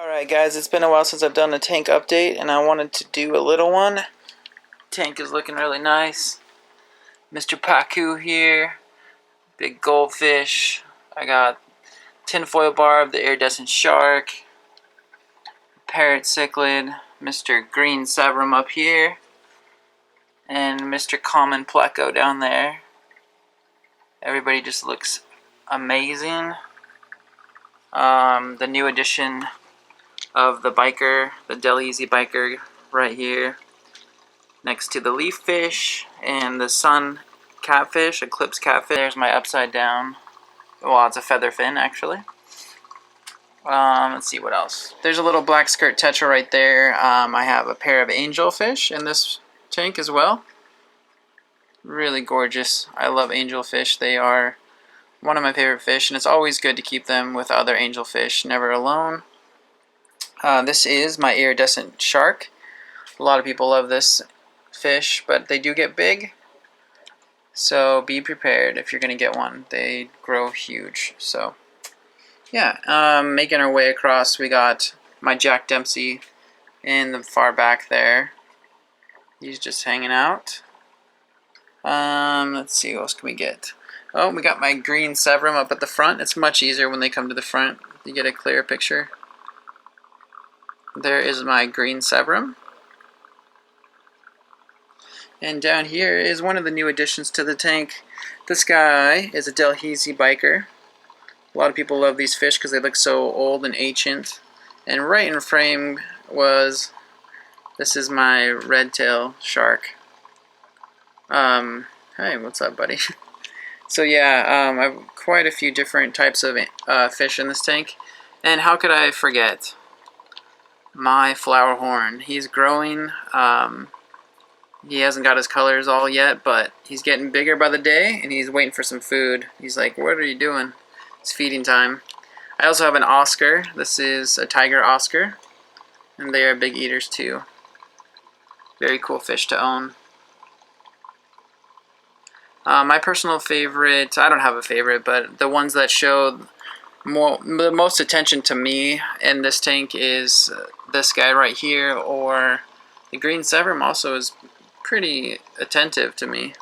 Alright guys, it's been a while since I've done a tank update and I wanted to do a little one. Tank is looking really nice. Mr. Pacu here. Big goldfish. I got tinfoil barb, the iridescent shark. Parrot cichlid. Mr. Green Sabrum up here. And Mr. Common Pleco down there. Everybody just looks amazing. The new addition of the biker, the Delhi-Easy biker right here next to the leaf fish and the sun catfish, eclipse catfish. There's my upside down, well, it's a feather fin actually. Let's see what else. There's a little black skirt tetra right there. I have a pair of angelfish in this tank as well. Really gorgeous. I love angelfish. They are one of my favorite fish, and it's always good to keep them with other angelfish, never alone. This is my iridescent shark. A lot of people love this fish, but they do get big, so be prepared if you're going to get one. They grow huge. So yeah, making our way across, we got my Jack Dempsey in the far back there. He's just hanging out. Let's see, what else can we get? Oh, we got my green Severum up at the front. It's much easier when they come to the front. You get a clear picture. There is my green Severum. And down here is one of the new additions to the tank. This guy is a Delhi-Easy biker. A lot of people love these fish because they look so old and ancient. And right in frame this is my red tail shark. Hey, what's up, buddy? So yeah, I have quite a few different types of fish in this tank. And how could I forget my flower horn? He's growing. He hasn't got his colors all yet, but he's getting bigger by the day, and he's waiting for some food. He's like, what are you doing? It's feeding time. I also have an Oscar. This is a tiger Oscar, and they are big eaters too. Very cool fish to own. My personal favorite, I don't have a favorite, but the ones that show the most attention to me in this tank is this guy right here, or the green Severum also is pretty attentive to me,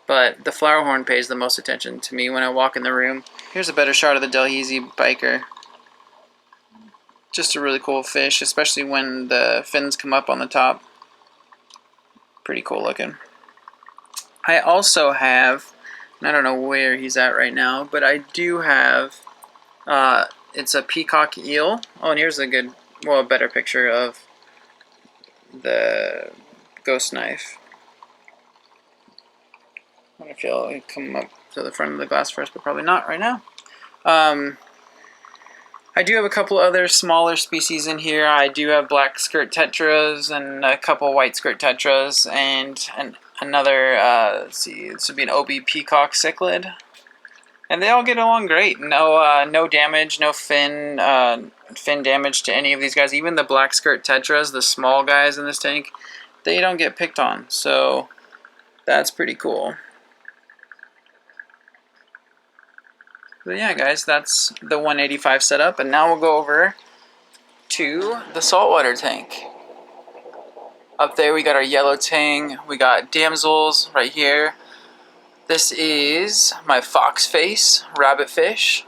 but the flower horn pays the most attention to me when I walk in the room. Here's a better shot of the Delhi-Easy biker. Just a really cool fish, especially when the fins come up on the top. Pretty cool looking. I also have, I don't know where he's at right now, but I do have, it's a peacock eel. Oh, and here's a good, well, a better picture of the ghost knife. I wonder if you'll come up to the front of the glass first, but probably not right now. I do have a couple other smaller species in here. I do have black skirt tetras and a couple white skirt tetras and another, let's see, this would be an OB peacock cichlid. And they all get along great. No damage, no fin damage to any of these guys. Even the black skirt tetras, the small guys in this tank, they don't get picked on. So that's pretty cool. But yeah, guys, that's the 185 setup, and now we'll go over to the saltwater tank. Up there we got our yellow tang, we got damsels right here. This is my fox face rabbit fish.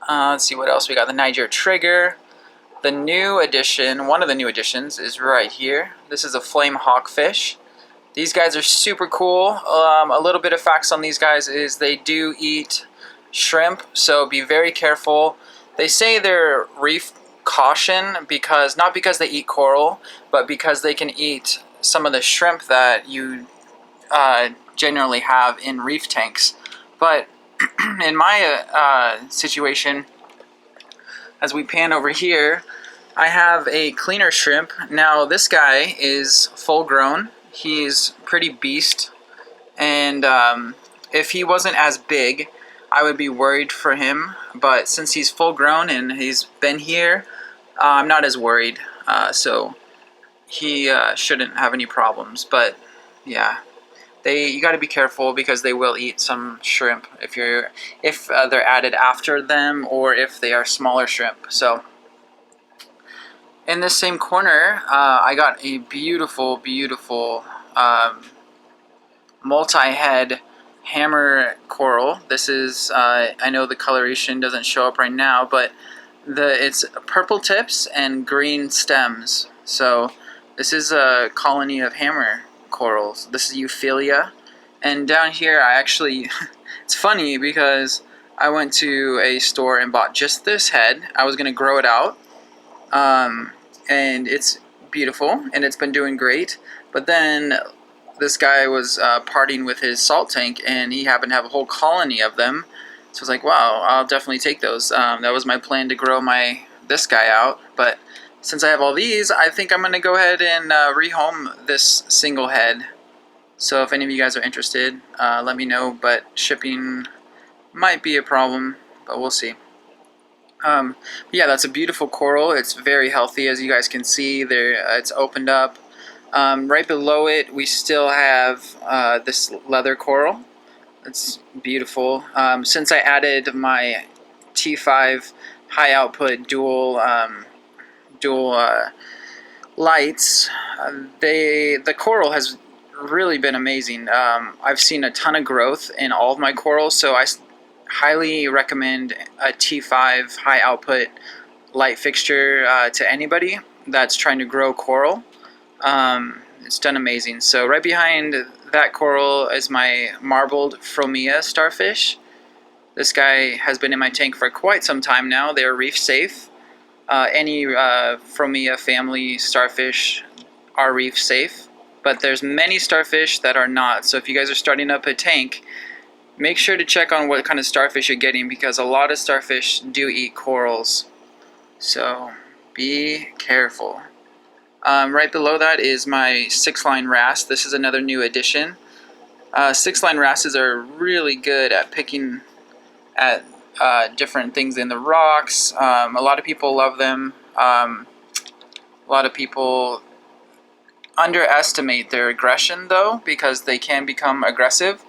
Let's see what else we got. The Niger trigger. The new addition, one of the new additions, is right here. This is a flame hawk fish. These guys are super cool. A little bit of facts on these guys is they do eat shrimp, so be very careful. They say they're reef caution because, not because they eat coral, but because they can eat some of the shrimp that you generally have in reef tanks. But in my situation, as we pan over here, I have a cleaner shrimp. Now this guy is full grown. He's pretty beast, and if he wasn't as big, I would be worried for him, but since he's full grown and he's been here, I'm not as worried, so he shouldn't have any problems. But yeah, you got to be careful because they will eat some shrimp if they're added after them or if they are smaller shrimp. So in this same corner, I got a beautiful, beautiful multi-head hammer coral. This is, I know the coloration doesn't show up right now, but it's purple tips and green stems. So this is a colony of hammer corals. This is Euphyllia. And down here, I actually, it's funny because I went to a store and bought just this head. I was going to grow it out. And it's beautiful and it's been doing great. But then this guy was partying with his salt tank and he happened to have a whole colony of them. So I was like, wow, I'll definitely take those. That was my plan to grow this guy out. But since I have all these, I think I'm going to go ahead and rehome this single head. So if any of you guys are interested, let me know. But shipping might be a problem, but we'll see. Yeah, that's a beautiful coral. It's very healthy, as you guys can see. There, it's opened up. Right below it, we still have this leather coral. It's beautiful. Since I added my T5 high output dual lights, the coral has really been amazing. I've seen a ton of growth in all of my corals, so I highly recommend a T5 high output light fixture to anybody that's trying to grow coral. It's done amazing. So right behind that coral is my marbled Phroemia starfish. This guy has been in my tank for quite some time now. They're reef safe. Any Phroemia family starfish are reef safe, but there's many starfish that are not. So if you guys are starting up a tank, make sure to check on what kind of starfish you're getting because a lot of starfish do eat corals. So be careful. Right below that is my 6-line wrasse. This is another new addition. 6-line wrasses are really good at picking at different things in the rocks. A lot of people love them. A lot of people underestimate their aggression though because they can become aggressive.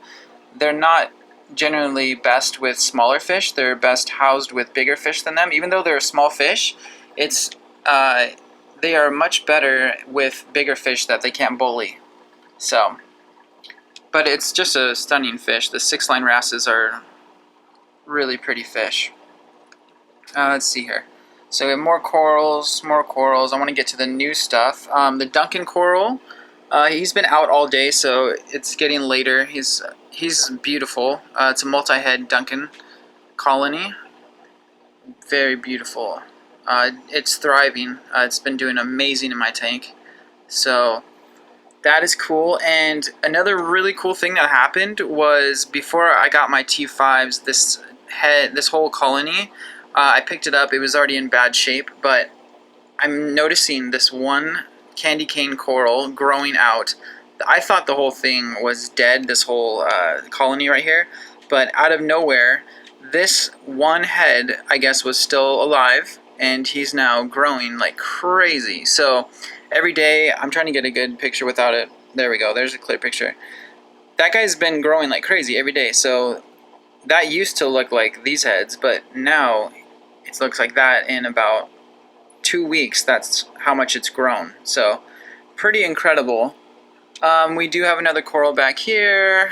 They're not generally best with smaller fish. They're best housed with bigger fish than them. Even though they're small fish, they are much better with bigger fish that they can't bully. So, but it's just a stunning fish. The 6-line wrasses are really pretty fish. Let's see here. So we have more corals, more corals. I want to get to the new stuff. The Duncan coral, he's been out all day, so it's getting later. He's beautiful. It's a multi-head Duncan colony. Very beautiful. It's thriving. It's been doing amazing in my tank. So that is cool. And another really cool thing that happened was before I got my T5s, this whole colony, I picked it up. It was already in bad shape, but I'm noticing this one candy cane coral growing out. I thought the whole thing was dead, this whole colony right here, but out of nowhere, this one head, I guess, was still alive, and he's now growing like crazy. So every day, I'm trying to get a good picture without it. There we go, there's a clear picture. That guy's been growing like crazy every day, so that used to look like these heads, but now it looks like that in about 2 weeks. That's how much it's grown. So pretty incredible. We do have another coral back here.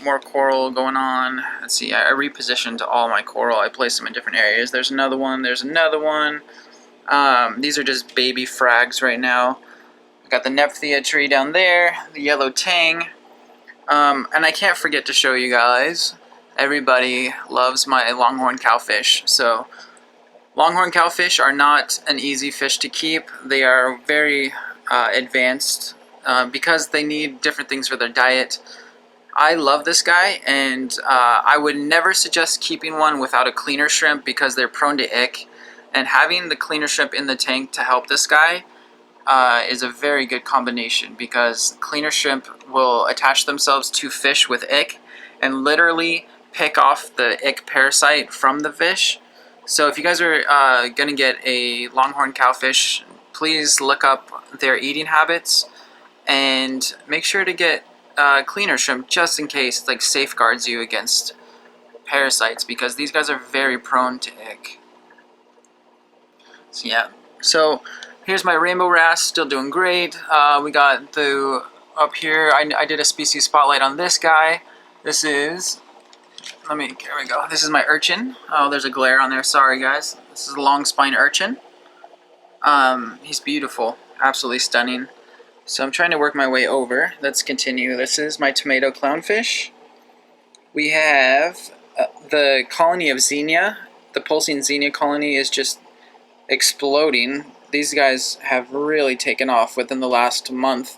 More coral going on. Let's see, I repositioned all my coral. I placed them in different areas. There's another one. There's another one. These are just baby frags right now. I got the Nephthia tree down there, the yellow tang. And I can't forget to show you guys. Everybody loves my longhorn cowfish. So longhorn cowfish are not an easy fish to keep. They are very advanced because they need different things for their diet. I love this guy, and I would never suggest keeping one without a cleaner shrimp because they're prone to ick. And having the cleaner shrimp in the tank to help this guy is a very good combination because cleaner shrimp will attach themselves to fish with ick and literally pick off the ick parasite from the fish. So if you guys are going to get a longhorn cowfish, please look up their eating habits and make sure to get cleaner shrimp just in case. It like safeguards you against parasites because these guys are very prone to ick. So yeah, so here's my rainbow wrasse, still doing great. We got the up here. I did a species spotlight on this guy. This is, there we go. This is my urchin. Oh, there's a glare on there. Sorry guys. This is a long spine urchin. He's beautiful, absolutely stunning. So I'm trying to work my way over. Let's continue. This is my tomato clownfish. We have the colony of Xenia. The pulsing Xenia colony is just exploding. These guys have really taken off within the last month.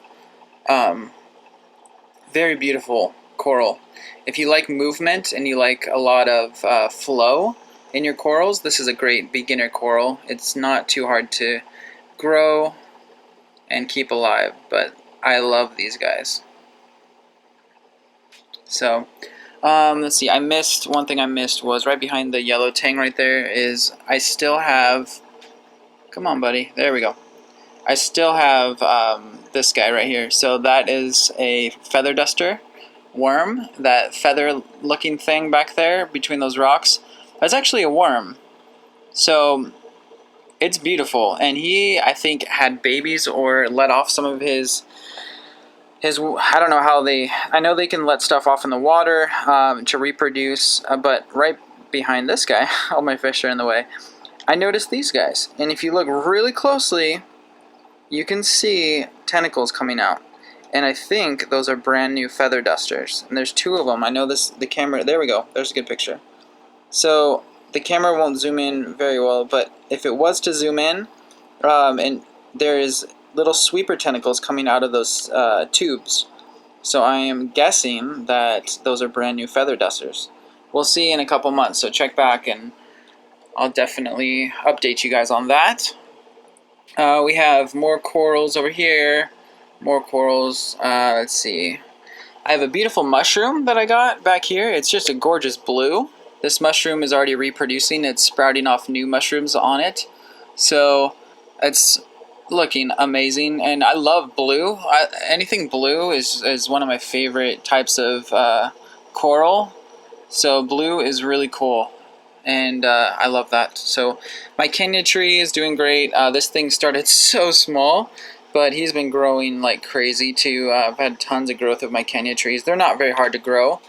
Very beautiful coral. If you like movement and you like a lot of flow in your corals, this is a great beginner coral. It's not too hard to grow and keep alive, but I love these guys. So let's see, one thing I missed was right behind the yellow tang right there is I still have, come on buddy, there we go. I still have this guy right here. So that is a feather duster worm, that feather looking thing back there between those rocks. That's actually a worm. So it's beautiful, and he, I think, had babies or let off some of his I don't know how I know they can let stuff off in the water to reproduce, but right behind this guy, all my fish are in the way, I noticed these guys, and if you look really closely, you can see tentacles coming out, and I think those are brand new feather dusters, and there's two of them. I know the camera, there we go, there's a good picture. So the camera won't zoom in very well, but if it was to zoom in, and there is little sweeper tentacles coming out of those tubes. So I am guessing that those are brand new feather dusters. We'll see in a couple months, so check back and I'll definitely update you guys on that. We have more corals over here, more corals. Let's see. I have a beautiful mushroom that I got back here. It's just a gorgeous blue. This mushroom is already reproducing. It's sprouting off new mushrooms on it. So it's looking amazing, and I love blue. Anything blue is one of my favorite types of coral. So blue is really cool, and I love that. So my Kenya tree is doing great. This thing started so small, but he's been growing like crazy too. I've had tons of growth of my Kenya trees. They're not very hard to grow.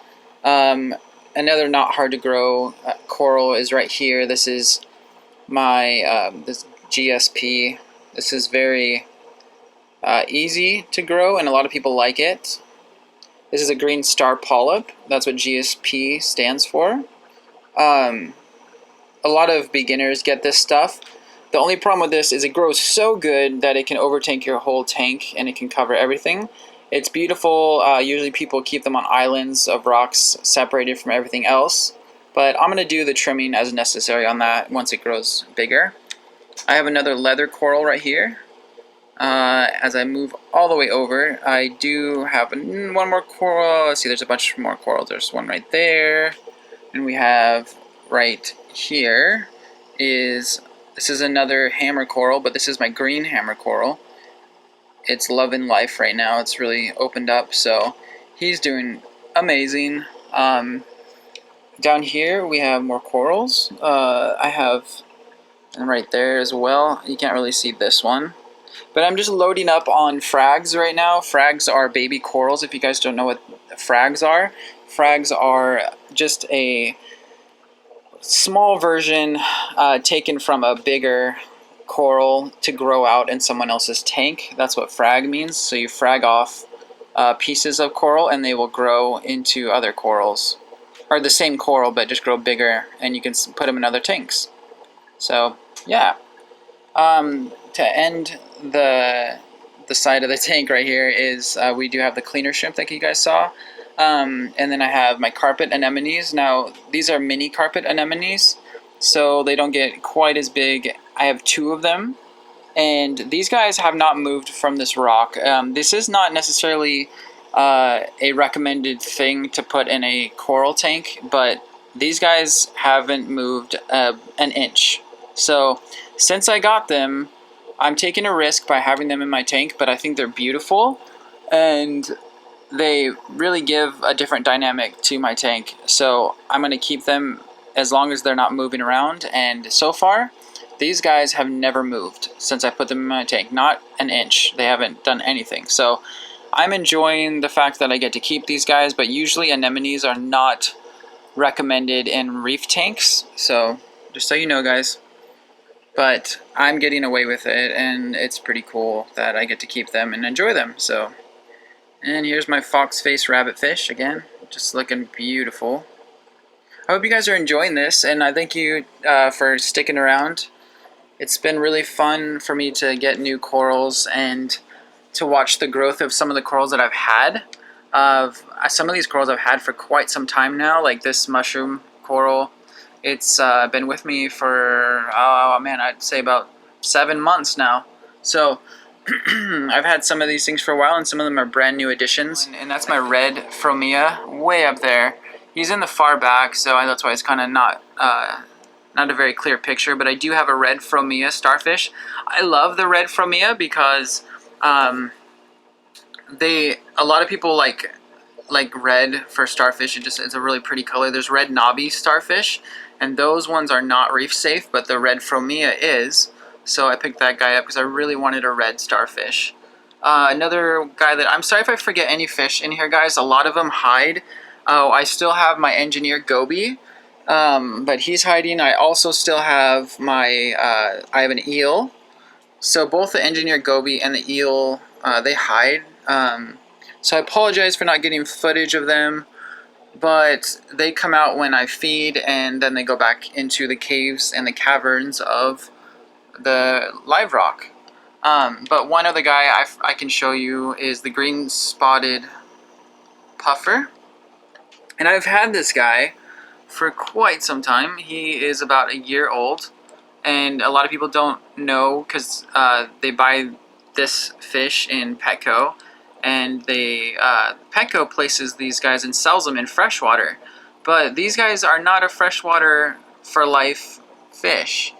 Another not hard to grow coral is right here. This is my this GSP. This is very easy to grow, and a lot of people like it. This is a green star polyp. That's what GSP stands for. A lot of beginners get this stuff. The only problem with this is it grows so good that it can overtake your whole tank and it can cover everything. It's beautiful. Usually people keep them on islands of rocks separated from everything else. But I'm going to do the trimming as necessary on that once it grows bigger. I have another leather coral right here. As I move all the way over, I do have one more coral. Let's see, there's a bunch more corals. There's one right there. And we have right here this is another hammer coral, but this is my green hammer coral. It's loving life right now. It's really opened up, so he's doing amazing. Down here we have more corals. I have, and right there as well, you can't really see this one. But I'm just loading up on frags right now. Frags are baby corals, if you guys don't know what frags are. Frags are just a small version taken from a bigger coral to grow out in someone else's tank. That's what frag means. So you frag off pieces of coral and they will grow into other corals. Or the same coral, but just grow bigger, and you can put them in other tanks. So, yeah. To end the side of the tank right here is we do have the cleaner shrimp that you guys saw. And then I have my carpet anemones. Now, these are mini carpet anemones, so they don't get quite as big. I have 2 of them, and these guys have not moved from this rock. This is not necessarily a recommended thing to put in a coral tank, but these guys haven't moved an inch. So since I got them, I'm taking a risk by having them in my tank, but I think they're beautiful, and they really give a different dynamic to my tank. So I'm going to keep them as long as they're not moving around. And so far, these guys have never moved since I put them in my tank. Not an inch. They haven't done anything. So I'm enjoying the fact that I get to keep these guys, but usually anemones are not recommended in reef tanks. So just so you know, guys. But I'm getting away with it, and it's pretty cool that I get to keep them and enjoy them. So, and here's my fox face rabbit fish again, just looking beautiful. I hope you guys are enjoying this, and I thank you for sticking around. It's been really fun for me to get new corals and to watch the growth of some of the corals that I've had. Some of these corals I've had for quite some time now, like this mushroom coral. It's been with me for, oh man, I'd say about 7 months now. So I've had some of these things for a while, and some of them are brand new additions. And that's my red Fromia way up there. He's in the far back, so that's why it's kind of not a very clear picture. But I do have a red Fromia starfish. I love the red Fromia because a lot of people like red for starfish. It's a really pretty color. There's red knobby starfish, and those ones are not reef safe, but the red Fromia is. So I picked that guy up because I really wanted a red starfish. Another guy that, I'm sorry if I forget any fish in here, guys. A lot of them hide. Oh, I still have my engineer goby, but he's hiding. I also still have my, I have an eel. So both the engineer goby and the eel, they hide. So I apologize for not getting footage of them, but they come out when I feed, and then they go back into the caves and the caverns of the live rock. But one other guy I can show you is the green spotted puffer. And I've had this guy for quite some time. He is about a year old, and a lot of people don't know because they buy this fish in Petco, and Petco places these guys and sells them in freshwater. But these guys are not a freshwater for life fish.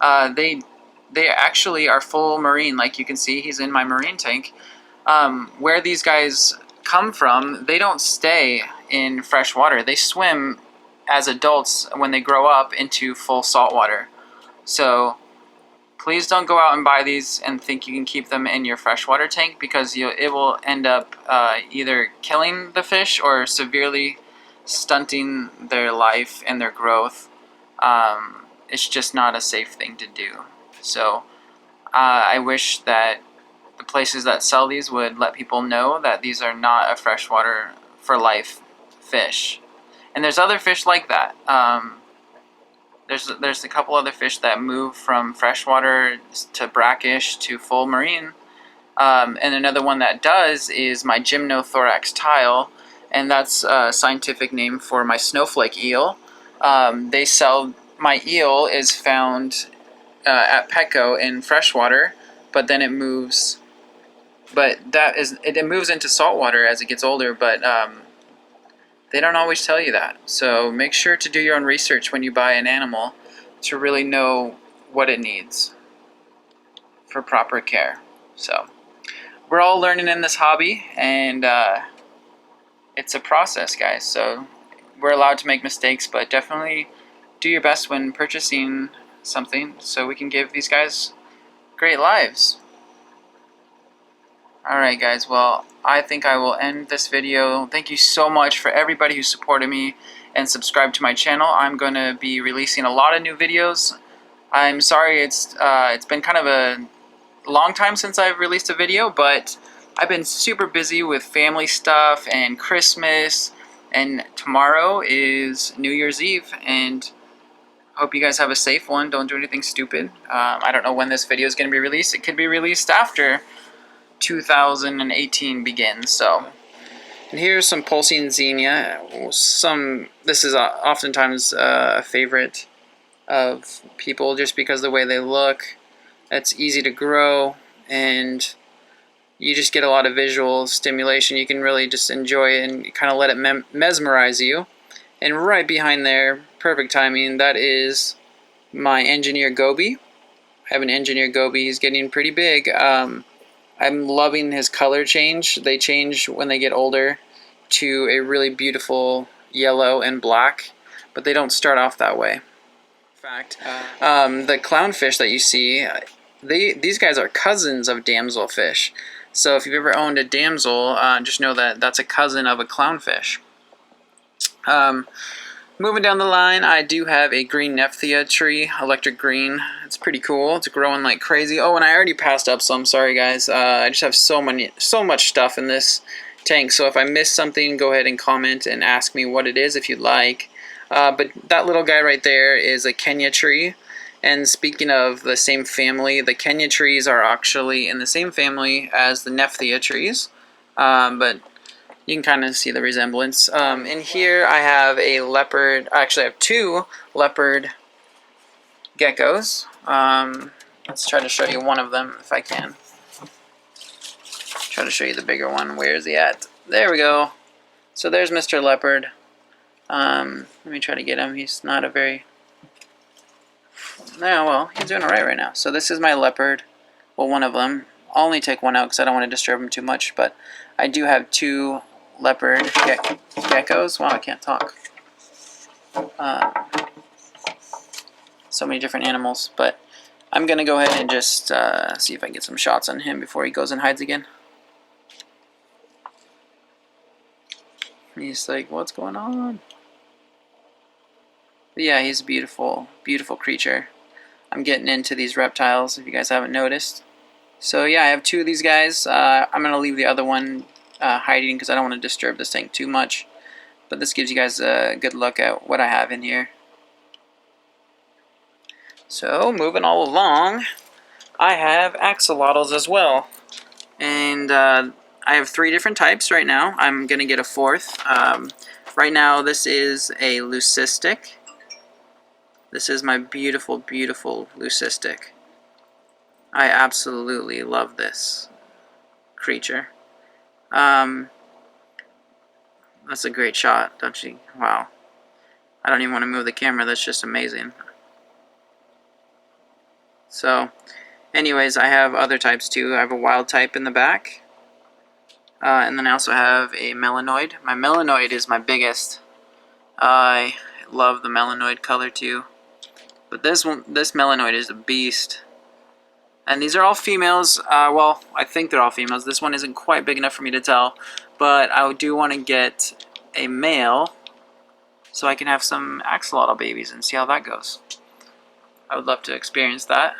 They actually are full marine, like you can see. He's in my marine tank. Where these guys come from, they don't stay in fresh water. They swim as adults when they grow up into full salt water. So please don't go out and buy these and think you can keep them in your freshwater tank, because it will end up either killing the fish or severely stunting their life and their growth. It's just not a safe thing to do. So I wish that the places that sell these would let people know that these are not a freshwater for life fish. And there's other fish like that. There's a couple other fish that move from freshwater to brackish to full marine. And another one that does is my Gymnothorax tile, and that's a scientific name for my snowflake eel. My eel is found at Petco in freshwater, but then it moves. But it moves into saltwater as it gets older, but they don't always tell you that. So make sure to do your own research when you buy an animal to really know what it needs for proper care. So we're all learning in this hobby, and it's a process, guys. So we're allowed to make mistakes, but definitely do your best when purchasing something so we can give these guys great lives. Alright guys, well, I think I will end this video. Thank you so much for everybody who supported me and subscribed to my channel. I'm going to be releasing a lot of new videos. I'm sorry it's been kind of a long time since I've released a video, but I've been super busy with family stuff and Christmas, and tomorrow is New Year's Eve, and I hope you guys have a safe one. Don't do anything stupid. I don't know when this video is going to be released. It could be released after 2018 begins. So, and here's some pulsing xenia. This is oftentimes a favorite of people just because of the way they look. It's easy to grow, and you just get a lot of visual stimulation. You can really just enjoy it and kind of let it mesmerize you. And right behind there, perfect timing, that is my engineer goby. I have an engineer goby. He's getting pretty big. I'm loving his color change. They change when they get older to a really beautiful yellow and black, but they don't start off that way. In fact, the clownfish that you see, these guys are cousins of damselfish. So if you've ever owned a damsel, just know that that's a cousin of a clownfish. Moving down the line, I do have a green Nephthya tree, electric green. It's pretty cool. It's growing like crazy. Oh, and I already passed up some. Sorry, guys. I just have so much stuff in this tank. So if I missed something, go ahead and comment and ask me what it is if you'd like. But that little guy right there is a Kenya tree. And speaking of the same family, the Kenya trees are actually in the same family as the Nephthya trees. But you can kind of see the resemblance. In here I have a leopard, actually I have two leopard geckos. Let's try to show you one of them if I can. Try to show you the bigger one. Where is he at? There we go. So there's Mr. Leopard. Let me try to get him. He's not a very... No, well, he's doing alright right now. So this is my leopard. Well, one of them. I'll only take one out because I don't want to disturb him too much. But I do have two leopard geckos. Wow, I can't talk. So many different animals. But I'm going to go ahead and just see if I can get some shots on him before he goes and hides again. He's like, what's going on? But yeah, he's a beautiful, beautiful creature. I'm getting into these reptiles, if you guys haven't noticed. So yeah, I have two of these guys. I'm going to leave the other one hiding because I don't want to disturb this tank too much. But this gives you guys a good look at what I have in here. So, moving all along, I have axolotls as well. And I have three different types right now. I'm going to get a fourth. Right now, this is a leucistic. This is my beautiful, beautiful leucistic. I absolutely love this creature. That's a great shot, don't you? Wow. I don't even want to move the camera. That's just amazing. So, anyways, I have other types too. I have a wild type in the back. And then I also have a melanoid. My melanoid is my biggest. I love the melanoid color too. But this melanoid is a beast. And these are all females. Well, I think they're all females. This one isn't quite big enough for me to tell. But I do want to get a male so I can have some axolotl babies and see how that goes. I would love to experience that.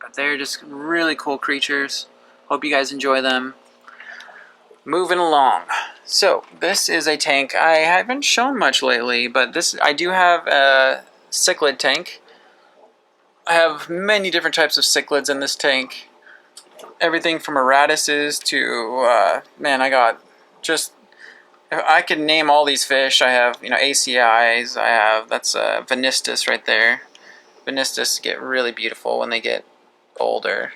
But they're just really cool creatures. Hope you guys enjoy them. Moving along. So, this is a tank I haven't shown much lately, but I do have a cichlid tank. I have many different types of cichlids in this tank. Everything from Aratuses to, man, I got just... I can name all these fish. I have, ACIs. I have, that's Vanistus right there. Vanistus get really beautiful when they get older.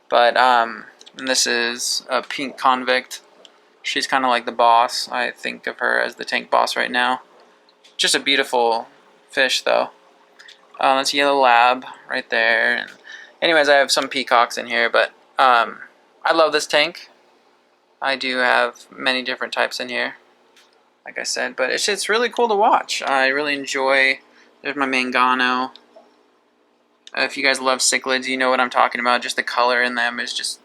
But, and this is a pink convict. She's kind of like the boss. I think of her as the tank boss right now. Just a beautiful fish, though. That's yellow lab right there. And anyways, I have some peacocks in here, but I love this tank. I do have many different types in here, like I said, but it's really cool to watch. I really enjoy. There's my Mangano. If you guys love cichlids, you know what I'm talking about. Just the color in them is just,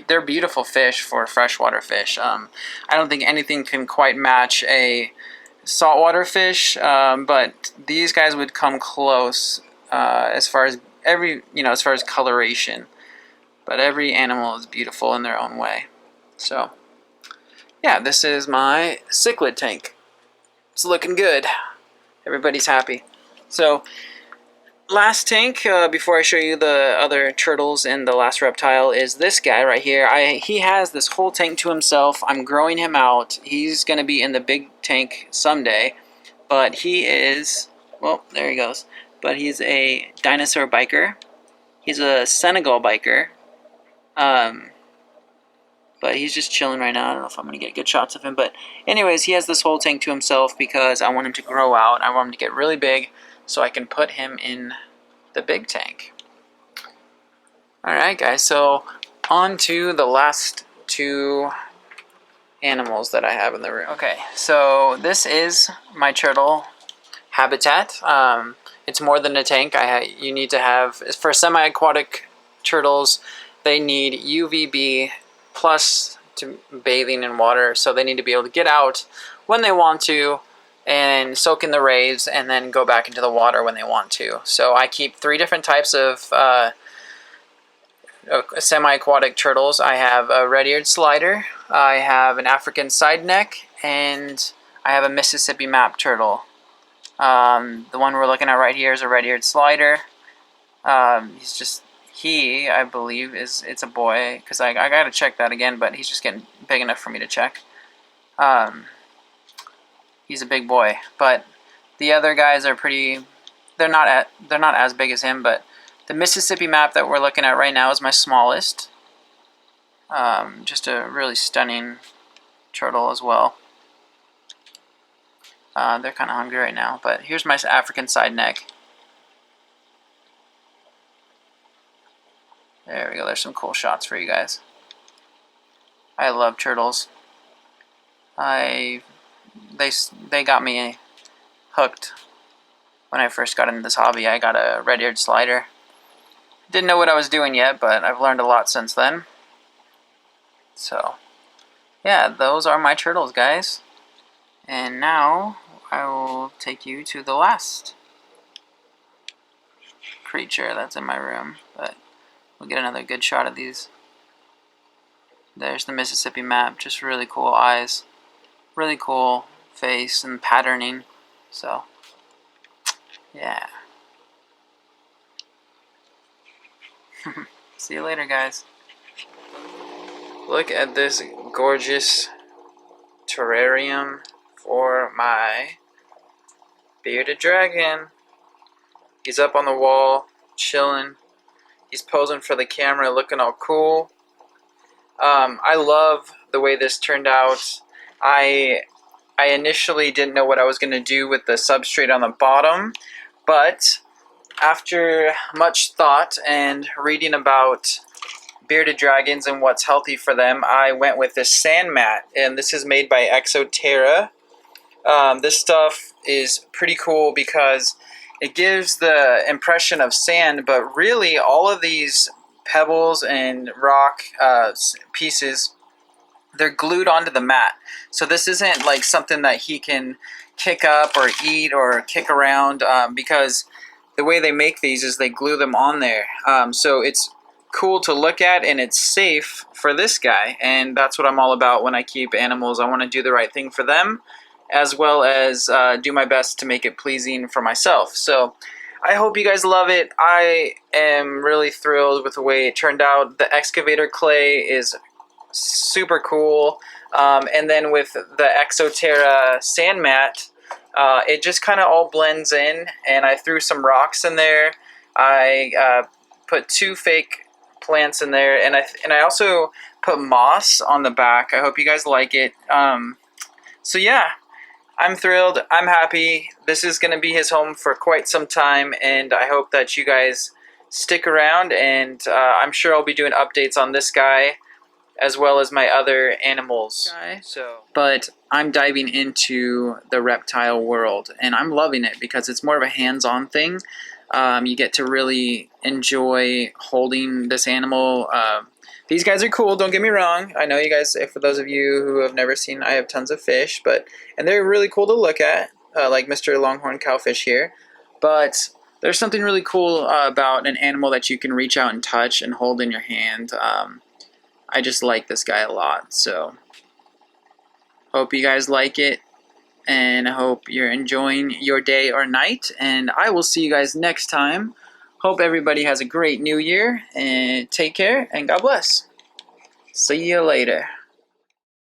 they're beautiful fish for freshwater fish. I don't think anything can quite match a saltwater fish, but these guys would come close as far as as far as coloration. But every animal is beautiful in their own way. So, yeah, this is my cichlid tank. It's looking good. Everybody's happy. So, last tank, before I show you the other turtles and the last reptile, is this guy right here. He has this whole tank to himself. I'm growing him out. He's going to be in the big tank someday. But he is, well, there he goes. But he's a dinosaur biker. He's a Senegal biker. But he's just chilling right now. I don't know if I'm going to get good shots of him. But anyways, he has this whole tank to himself because I want him to grow out. I want him to get really big so I can put him in the big tank. Alright guys, so on to the last two animals that I have in the room. Okay, so this is my turtle habitat. It's more than a tank. You need to have, for semi-aquatic turtles, they need UVB plus to bathing in water, so they need to be able to get out when they want to and soak in the rays and then go back into the water when they want to. So I keep 3 different types of semi-aquatic turtles. I have a red-eared slider, I have an African side neck, and I have a Mississippi map turtle. The one we're looking at right here is a red-eared slider. I believe, it's a boy, because I gotta check that again, but he's just getting big enough for me to check. He's a big boy, but the other guys are they're not as big as him, but the Mississippi map that we're looking at right now is my smallest. Just a really stunning turtle as well. They're kind of hungry right now, but here's my African side neck. There we go, there's some cool shots for you guys. I love turtles. They got me hooked when I first got into this hobby. I got a red-eared slider. Didn't know what I was doing yet, but I've learned a lot since then. So, yeah, those are my turtles, guys. And now I will take you to the last creature that's in my room, but we'll get another good shot of these. There's the Mississippi map, just really cool eyes, really cool face and patterning. So, yeah. See you later, guys. Look at this gorgeous terrarium for my bearded dragon. He's up on the wall, chilling. He's posing for the camera, looking all cool. I love the way this turned out. I initially didn't know what I was going to do with the substrate on the bottom, but after much thought and reading about bearded dragons and what's healthy for them, I went with this sand mat, and this is made by Exoterra. This stuff is pretty cool because it gives the impression of sand, but really all of these pebbles and rock pieces, they're glued onto the mat. So this isn't like something that he can kick up or eat or kick around, because the way they make these is they glue them on there. So it's cool to look at, and it's safe for this guy, and that's what I'm all about when I keep animals. I want to do the right thing for them, as well as do my best to make it pleasing for myself. So I hope you guys love it. I am really thrilled with the way it turned out. The excavator clay is super cool, and then with the Exoterra sand mat, it just kind of all blends in, and I threw some rocks in there. I put 2 fake plants in there, and I also put moss on the back. I hope you guys like it. So yeah, I'm thrilled. I'm happy. This is going to be his home for quite some time, and I hope that you guys stick around, and I'm sure I'll be doing updates on this guy as well as my other animals. But I'm diving into the reptile world, and I'm loving it because it's more of a hands-on thing. You get to really enjoy holding this animal. These guys are cool, don't get me wrong. I know you guys, for those of you who have never seen, I have tons of fish, and they're really cool to look at, like Mr. Longhorn Cowfish here. But there's something really cool about an animal that you can reach out and touch and hold in your hand. I just like this guy a lot, so hope you guys like it, and I hope you're enjoying your day or night, and I will see you guys next time. Hope everybody has a great new year, and take care, and God bless. See you later.